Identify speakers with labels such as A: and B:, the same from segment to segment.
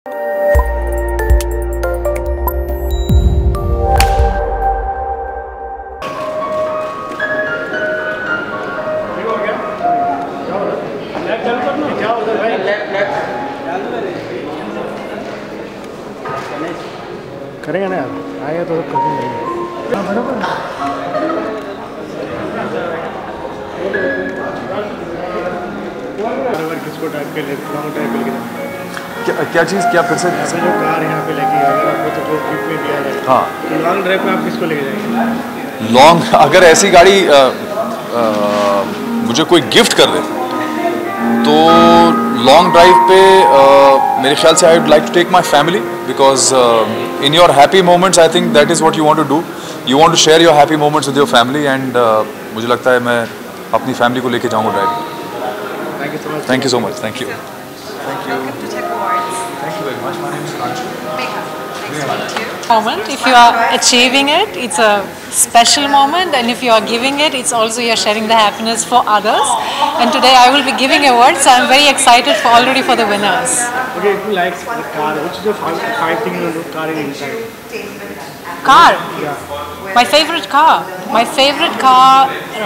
A: करेंगे ना यार, आएगा तो कर देंगे। किसको टाइप के लॉन्ग ड्राइव पे लेके
B: क्या चीज़ क्या फिर से
A: जो कार यहाँ पे लेके अगर आपको तो ट्रिप में दिया जाए, हाँ, तो लॉन्ग ड्राइव पे आप किसको लेके जाएंगे?
B: लॉन्ग अगर ऐसी गाड़ी मुझे कोई गिफ्ट कर दे तो लॉन्ग ड्राइव पे मेरे ख्याल से I would like to take my family because in your happy moments I think that is what you want to do, you want to share your happy moments with your family and मुझे लगता है मैं अपनी family को लेके जाऊँगा drive. Thank you so much. Thank you very much. My name is Ranju.
C: Moment. If you are achieving it, it's a special moment, and if you are giving it, it's also you're sharing the happiness for others. And today I will be giving awards, so I'm very excited already for the winners.
A: Okay, if you like the car, which is your five things you car in inside?
C: Car?
A: Yeah.
C: My favorite car? My favorite car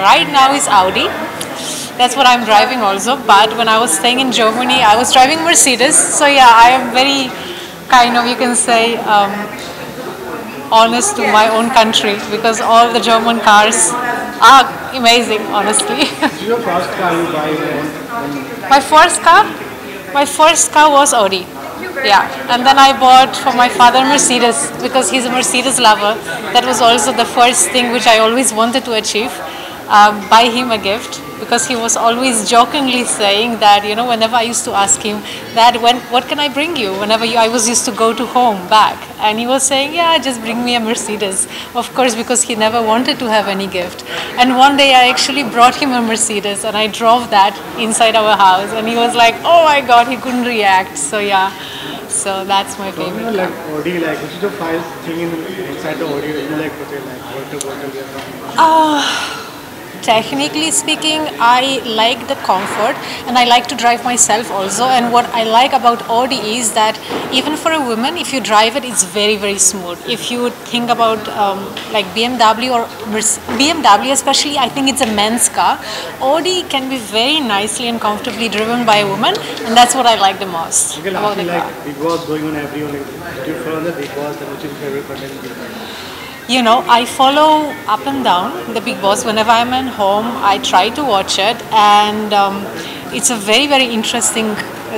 C: right now is Audi. That's what I'm driving also, but when I was staying in Germany, I was driving Mercedes, so yeah, I am very kind of, you can say, honest to my own country, because all the German cars are amazing, honestly.
A: Which is your first car you buy?
C: My first car was Audi. Yeah, and then I bought for my father Mercedes, because he's a Mercedes lover. That was also the first thing which I always wanted to achieve, buy him a gift. Because he was always jokingly saying that, you know, whenever I used to ask him that what can I bring you whenever I was used to go to home back, and he was saying, yeah, just bring me a Mercedes, of course, because he never wanted to have any gift. And one day I actually brought him a Mercedes and I drove that inside our house, and he was like, oh my god, he couldn't react. So yeah, so that's my favorite.
A: So, like Audi, like which is the five thing inside the Audi you like to say, like water bottle?
C: Technically speaking, I like the comfort and I like to drive myself also, and what I like about Audi is that even for a woman, if you drive it, it's very, very smooth. If you think about like BMW or BMW especially, I think it's a men's car. Audi can be very nicely and comfortably driven by a woman, and that's what I like the most about the car.
A: Big Boss going on everyone, like, do you follow the Big Boss, and which is your favorite content?
C: You know, I follow up and down the Big Boss. Whenever I'm at home, I try to watch it, and it's a very, very interesting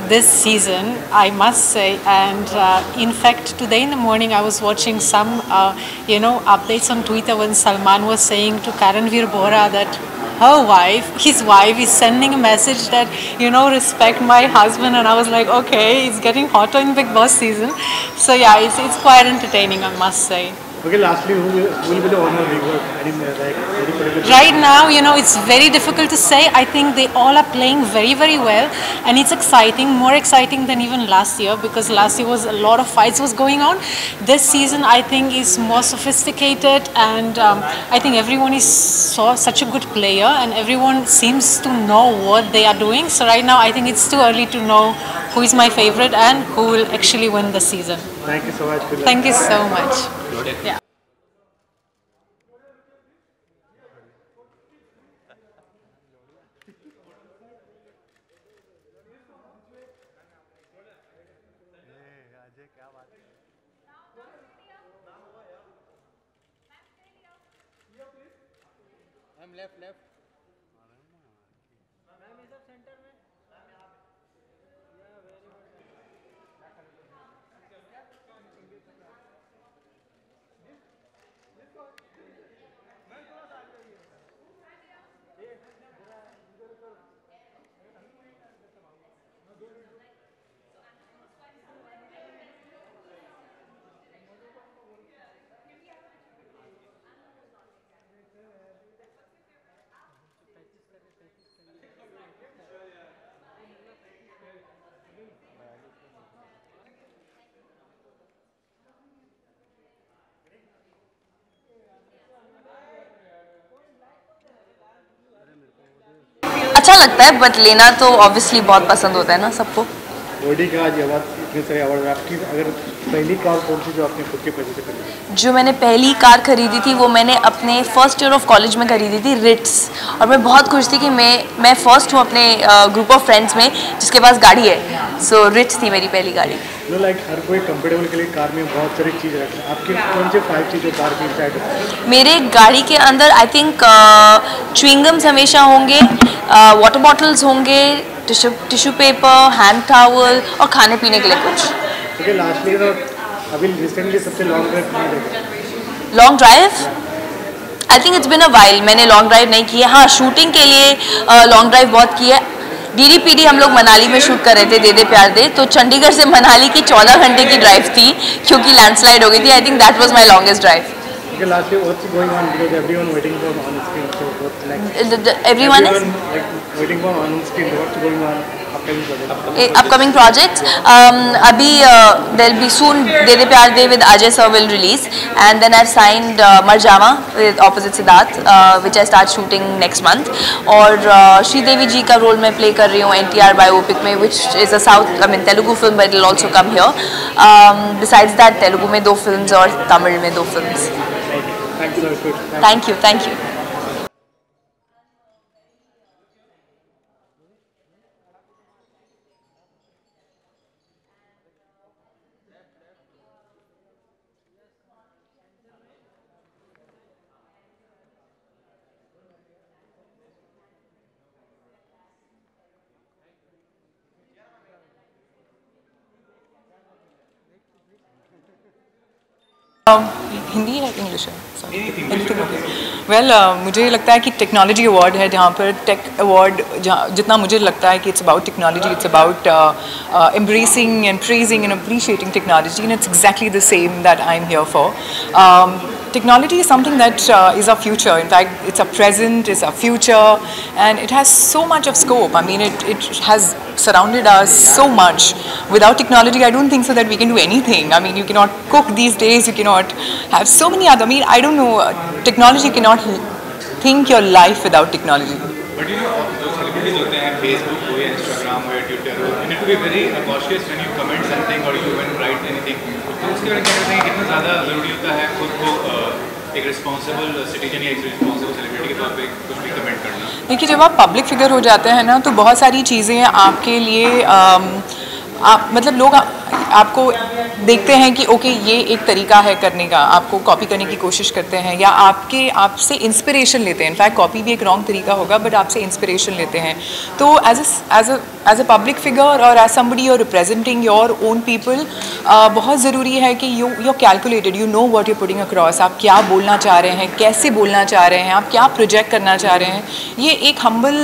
C: this season, I must say. And in fact, today in the morning, I was watching some, you know, updates on Twitter when Salman was saying to Karanveer Bohra that his wife is sending a message that, you know, respect my husband, and I was like, okay, it's getting hotter in Big Boss season. So yeah, it's quite entertaining, I must say.
A: Okay, lastly, who will be the owner of Big Boss?
C: Right now, you know, it's very difficult to say. I think they all are playing very, very well, and it's exciting, more exciting than even last year, because last year was a lot of fights was going on. This season, I think, is more sophisticated, and I think everyone is such a good player, and everyone seems to know what they are doing. So right now, I think it's too early to know who is my favorite and who will actually win the season.
A: Thank you so much.
C: Thank you so much. Yeah.
A: I'm left.
D: अच्छा लगता है, but लेना तो obviously बहुत पसंद होता है ना सबको।
A: बॉडी का जवाब इतने सारे अवार्ड, आपकी अगर पहली कार कौन सी जो आपने खुद के पैसे से खरीदी?
D: जो मैंने पहली कार खरीदी थी वो मैंने अपने फर्स्ट ईयर ऑफ कॉलेज में खरीदी थी, रिट्स। और मैं बहुत खुश थी कि मैं फर्स्ट हूँ अपने ग्रुप ऑफ फ्रेंड्स में जिसके पास गाड़ी है। सो रिट्स थी मेरी पहली गाड़ी।
A: नो लाइक हर कोई कंफर्टेबल के लिए कार में बहुत सारी चीज़ रखते हैं, आपके कौन से 5 चीज़ जो कार की इंसाइड है?
D: मेरे गाड़ी के अंदर आई थिंक च्युइंगम्स हमेशा होंगे, वाटर बॉटल्स होंगे, टिश्यू पेपर, हैंड टॉवल और खाने पीने के लिए कुछ।
A: ओके, लास्टली तो अभी रिसेंटली सबसे लॉन्ग ड्राइव कहाँ देखा?
D: Long drive I think it's been a while, मैंने लॉन्ग ड्राइव नहीं की है। हाँ, शूटिंग के लिए लॉन्ग ड्राइव बहुत की है। DDPD हम लोग मनाली में शूट कर रहे थे, दे दे प्यार दे, तो चंडीगढ़ से मनाली की 14 घंटे की ड्राइव थी क्योंकि लैंडस्लाइड हो गई थी। आई think that was my longest drive.
A: Okay, lastly, what's going on because everyone waiting for on screen. So what like
D: Everyone is
A: like waiting for on screen. What's going on upcoming project?
D: upcoming projects. Abhi there'll be soon De De Pyar De with Ajay sir will release, and then I've signed Marjama with opposite Siddharth, which I start shooting next month. और श्रीदेवी जी का role मैं play कर रही हूँ NTR biopic में, which is a Telugu film, but it'll also come here. Besides that, Telugu में 2 films और Tamil में 2 films.
A: Thank you, good.
D: Thank you, thank you.
E: Hindi है इंग्लिश है? वेल मुझे लगता है कि टेक्नोलॉजी अवार्ड है जहाँ पर टेक अवार्ड, जहाँ जितना मुझे लगता है कि it's about technology, it's about embracing and praising and appreciating technology, and it's exactly the same that I am here for. Technology is something that is our future. In fact, it's our present, it's our future, and it has so much of scope. I mean, it has surrounded us so much. Without technology, I don't think so that we can do anything. I mean, you cannot cook these days, you cannot have so many other, I mean, I don't know, technology cannot think your life without technology.
F: But you know, जो celebrities होते हैं, Facebook हो या Instagram हो या Twitter हो, you need to be very cautious when you comment something or you even write anything. तो उसके बारे में क्या कहते हैं, कितना ज़्यादा ज़रूरी होता है खुद को एक रिस्पॉन्सिबल सिटीजन या एक रिस्पॉन्सिबल सेलिब्रिटी के तौर पे कुछ भी कमेंट करना?
E: देखिए, जब आप पब्लिक फिगर हो जाते हैं ना, तो बहुत सारी चीज़ें आपके लिए आप मतलब लोग आपको देखते हैं कि ओके ये एक तरीका है करने का, आपको कॉपी करने की कोशिश करते हैं या आपसे इंस्पिरेशन लेते हैं. इनफैक्ट कॉपी भी एक रॉन्ग तरीका होगा, बट आपसे इंस्पिरेशन लेते हैं. तो एज अ पब्लिक फिगर और as somebody you are representing your own people, बहुत ज़रूरी है कि you are calculated, you know what you putting across. आप क्या बोलना चाह रहे हैं, कैसे बोलना चाह रहे हैं, आप क्या प्रोजेक्ट करना चाह रहे हैं. ये एक हम्बल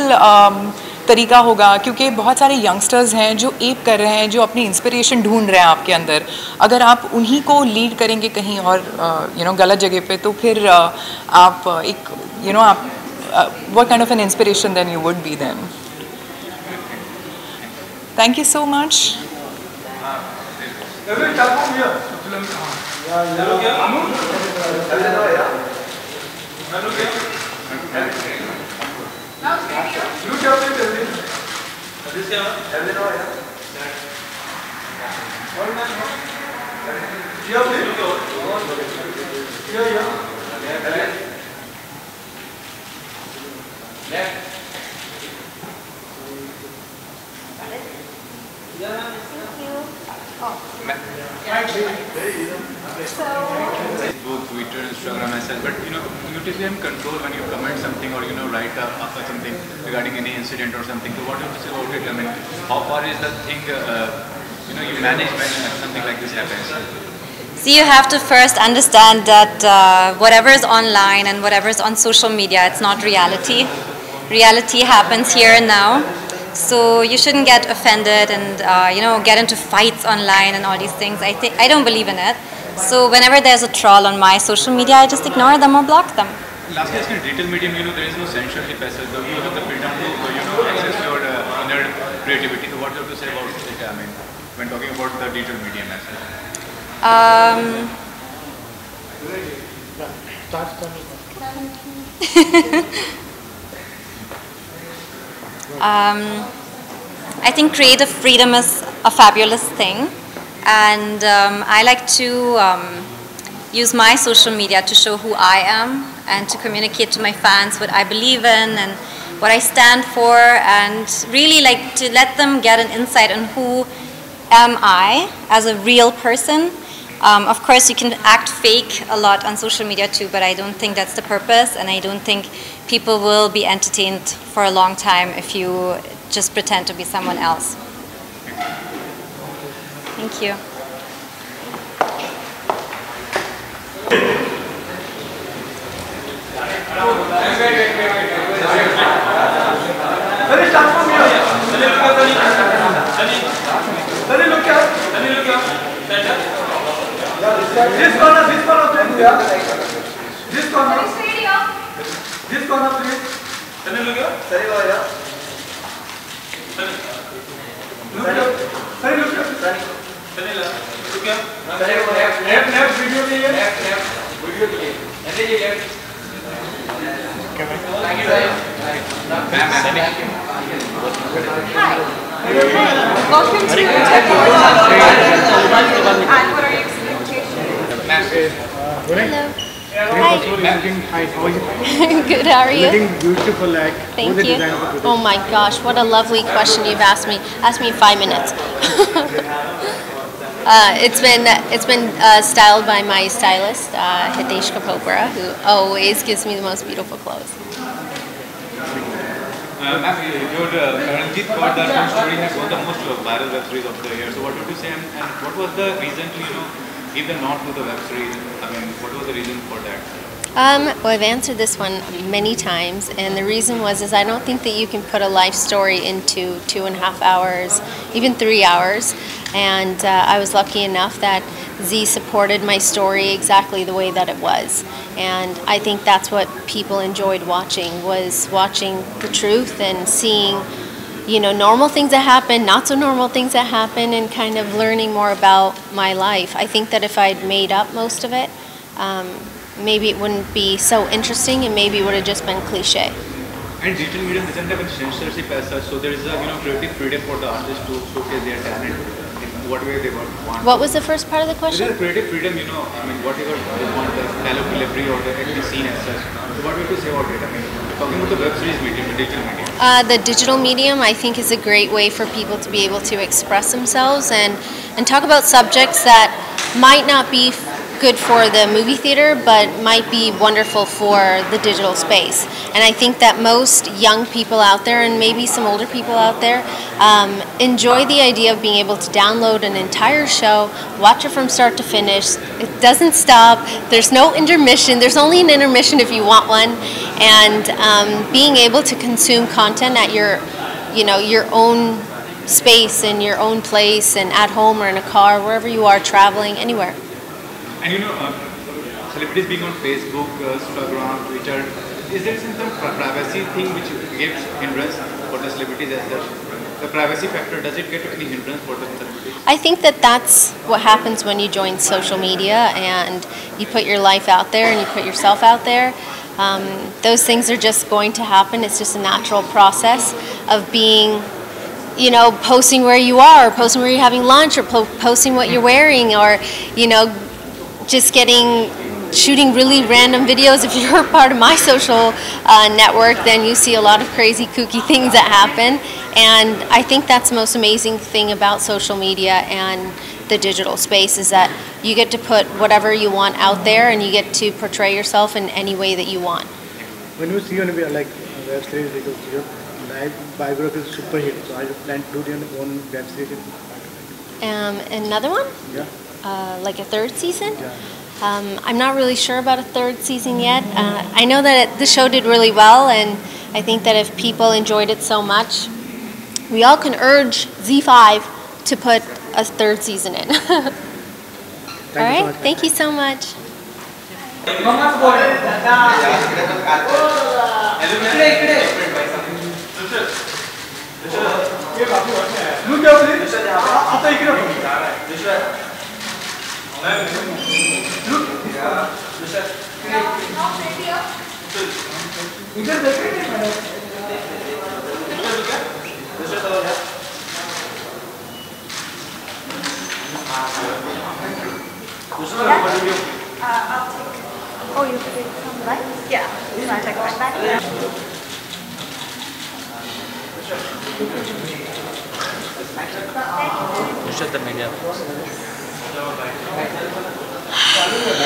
E: तरीका होगा, क्योंकि बहुत सारे यंगस्टर्स हैं जो एप कर रहे हैं, जो अपनी इंस्पिरेशन ढूंढ रहे हैं आपके अंदर. अगर आप उन्हीं को लीड करेंगे कहीं और गलत जगह पे, तो फिर आप एक आप what kind of an inspiration then you would be then. Thank you so much.
F: Both Twitter, Instagram, as such, but you typically have control when you comment something or write something regarding any incident or something. So what do you say about it? I mean, how far is the thing you manage when something like this happens?
G: So you have to first understand that whatever is online and whatever is on social media, it's not reality. Reality happens here and now. So you shouldn't get offended and get into fights online and all these things. I don't believe in it. So whenever there's a troll on my social media, I just ignore them or block them.
F: Lastly, as in digital medium, there is no censorship as such. You have the freedom to access your inner creativity. So what do you have to say about it? I mean, when talking about the digital medium as such.
G: I think creative freedom is a fabulous thing, and I like to use my social media to show who I am and to communicate to my fans what I believe in and what I stand for, and really like to let them get an insight on who am I as a real person. Of course, you can act fake a lot on social media too, but I don't think that's the purpose, and I don't think people will be entertained for a long time if you just pretend to be someone else. Thank you.
H: This corner, please. This corner, please. Look here. Left, video के लिए.
I: Welcome to and what are your expectations?
A: Hello.
C: Hi.
A: Hi, how are you?
C: Good, how are you?
A: Looking beautiful, like.
C: Thank
A: who's the
C: you.
A: designer for today?
C: Oh my gosh, what a lovely question you've asked me. Ask me in 5 minutes. It's been styled by my stylist, Hitesh Kapopra, who always gives me the most beautiful clothes.
F: Ma'am, your Ranjit Kaur Darshan story has won the most viral web series of the year. So what would you say, and what was the reason to give the nod to the web series? I mean, what was the reason for that?
C: Well, I've answered this one many times, and the reason is I don't think that you can put a life story into 2.5 hours, even 3 hours. And I was lucky enough that Z supported my story exactly the way that it was. And I think that's what people enjoyed watching, was watching the truth and seeing, normal things that happen, not so normal things that happen, and kind of learning more about my life. I think that if I'd made up most of it, maybe it wouldn't be so interesting, and maybe it would have just been cliche.
F: And digital medium doesn't have a censorship as such, so there is a creative freedom for the artists to showcase their talent in what way they want.
C: What was the first part of the
F: There
C: question?
F: is a creative freedom, whatever they want, the dialogue delivery or the acting scene as such. So what would you say about it? I mean, talking about the web series medium, the digital medium.
C: The digital medium, I think, is a great way for people to be able to express themselves and talk about subjects that might not be good for the movie theater, but might be wonderful for the digital space. And I think that most young people out there, and maybe some older people out there, enjoy the idea of being able to download an entire show, watch it from start to finish. It doesn't stop. There's no intermission. There's only an intermission if you want one. And being able to consume content at your own space, in your own place, and at home or in a car, wherever you are, traveling, anywhere.
F: And celebrities being on Facebook, Instagram, Twitter, is there some privacy thing which gives hindrance for the celebrities as such? The privacy factor, does it get any hindrance for the celebrities?
C: I think that that's what happens when you join social media and you put your life out there and you put yourself out there. Those things are just going to happen. It's just a natural process of being, posting where you are, or posting where you're having lunch, or posting what you're wearing, or, just shooting really random videos. If you're part of my social network, then you see a lot of crazy, kooky things that happen. And I think that's the most amazing thing about social media and the digital space, is that you get to put whatever you want out there, and you get to portray yourself in any way that you want.
A: When you see on web series, because your life biography is super hit, so I plan to do your own web series.
C: Another one?
A: Yeah.
C: Like a third season?
A: Yeah.
C: I'm not really sure about a third season yet. I know that the show did really well, and I think that if people enjoyed it so much, we all can urge Z5 to put a third season in. All right, thank you so much.
I: Oh, you take some right? Yeah. So I'll take right back.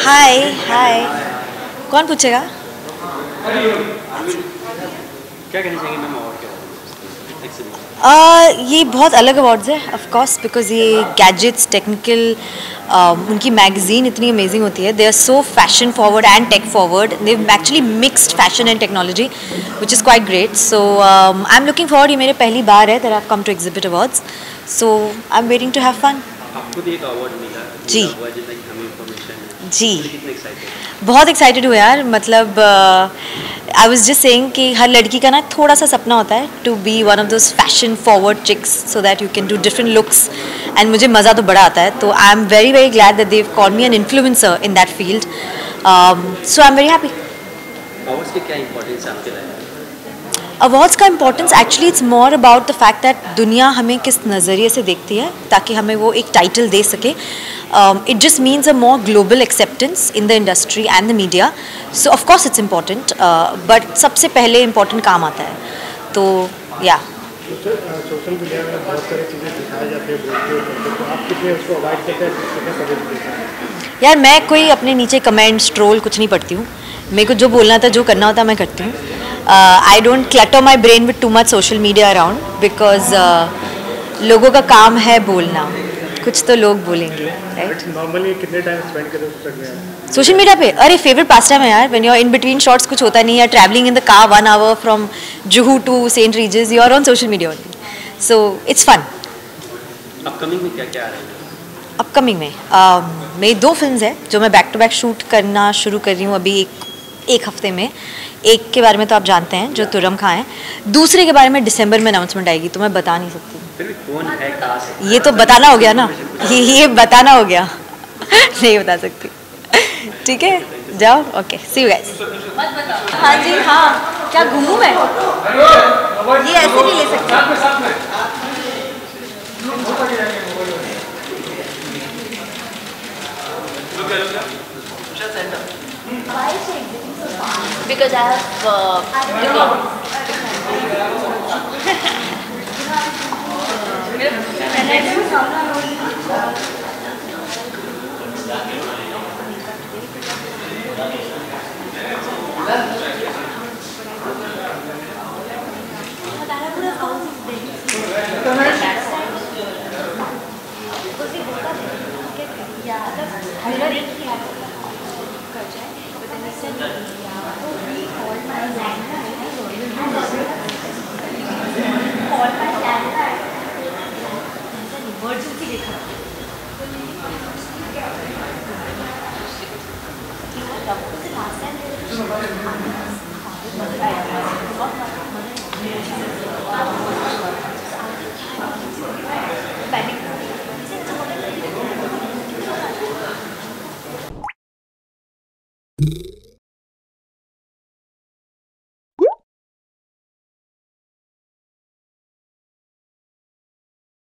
J: हाय कौन पूछेगा?
K: क्या कहना चाहेंगे ma'am award के बारे में?
J: ये बहुत अलग अवार्ड्स है ऑफ कोर्स, बिकॉज ये गैजेट्स टेक्निकल उनकी मैगजीन इतनी अमेजिंग होती है. They are so fashion forward and tech forward. They actually mixed fashion and technology which is quite great. So I am looking forward. ये मेरे पहली बार है that I have come to exhibit awards. So I am waiting to have fun.
K: आपको भी एक award मिला
J: जी जी.
K: कितने एक्साइटेड?
J: बहुत एक्साइटेड हुआ यार. मतलब आई वाज जस्ट सेइंग कि हर लड़की का ना थोड़ा सा सपना होता है to be one of those fashion forward chicks so that you can do different looks. And मुझे मज़ा तो बड़ा आता है. तो I am very very glad that they've called me an influencer in that field. So I am very happy.
K: Awards की क्या importance है आपके लिए?
J: अवार्ड्स का importance actually it's more about the fact that दुनिया हमें किस नज़रिए से देखती है ताकि हमें वो एक टाइटल दे सके. It just means a more global acceptance in the industry and the media. So of course it's important, but सबसे पहले इम्पॉर्टेंट काम आता है. तो या
A: सोशल मीडिया में बहुत सारी चीज़ें दिखाई जाती है, तो आप कितने उसको अवॉइड करते हैं, कितने कमेंट देते हैं?
J: यार मैं कोई अपने नीचे कमेंट्स ट्रोल कुछ नहीं पढ़ती हूँ. मेरे को जो बोलना था जो करना होता मैं करती हूँ. I don't clutter my brain with too much social media around because लोगों का काम है बोलना. कुछ तो लोग बोलेंगे, राइट?
A: नॉर्मली कितने टाइम स्पेंड करते हो
J: सोशल मीडिया पे? अरे फेवरेट पास टाइम है यार. When you are in between shots कुछ होता नहीं है, travelling in the car 1 hour from Juhu to Saint Regis, you are on social media only. So it's fun.
K: Upcoming में क्या क्या आ रहा है?
J: अपकमिंग में मेरी 2 फिल्म्स हैं जो मैं बैक टू बैक शूट करना शुरू कर रही हूँ अभी एक हफ्ते में. एक के बारे में तो आप जानते हैं जो तुरम खां है. दूसरे के बारे में दिसंबर में अनाउंसमेंट आएगी, तो मैं बता नहीं सकती.
K: फिर भी कौन है कास्ट?
J: ये तो बताना हो गया ना. ये बताना हो गया. नहीं बता सकती. ठीक है, जाओ. Okay, see you guys. हाँ जी. हाँ, क्या घूमूं मैं? ये ऐसे नहीं ले सकते. Because I
L: have